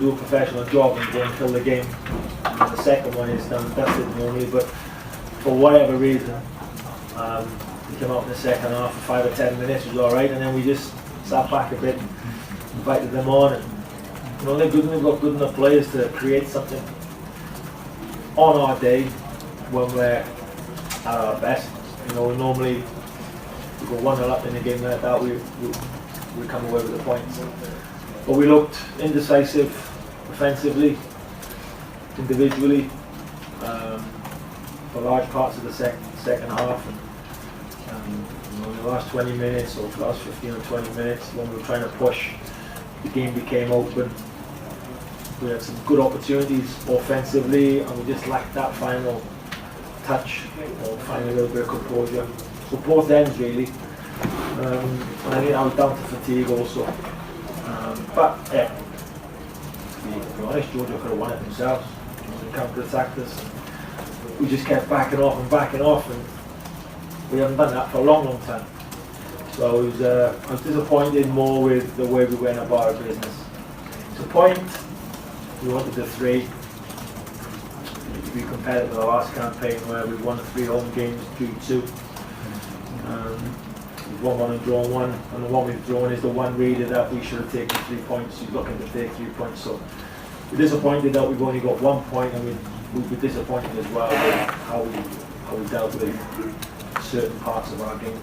do a professional job and go and kill the game. And the second one is done, that's it normally, but for whatever reason, we came out in the second half for 5 or 10 minutes, it was alright, and then we just sat back a bit, invited them on, and you know, they've got good enough players to create something on our day when we're at our best. You know, normally we go 1-0 up in a game like that, we come away with the points. But we looked indecisive offensively, individually, for large parts of the second half. And you know, in the last 20 minutes, or the last 15 or 20 minutes, when we were trying to push, the game became open. We had some good opportunities offensively, and we just lacked that final touch, or finding a little bit of composure. So both ends really. And I think I was down to fatigue also. But yeah, to be honest, Georgia could have won it themselves. They counter-attacked us. We just kept backing off, and we haven't done that for a long, long time. So I was disappointed more with the way we went about our business. To point, we wanted the 3. To be compared to the last campaign where we won 3 home games, drew 2. We've won 1 and drawn 1, and the one we've drawn is the one really that we should have taken 3 points. You're looking to take 3 points, so we're disappointed that we've only got 1 point, and we'd be disappointed as well with how we dealt with certain parts of our game.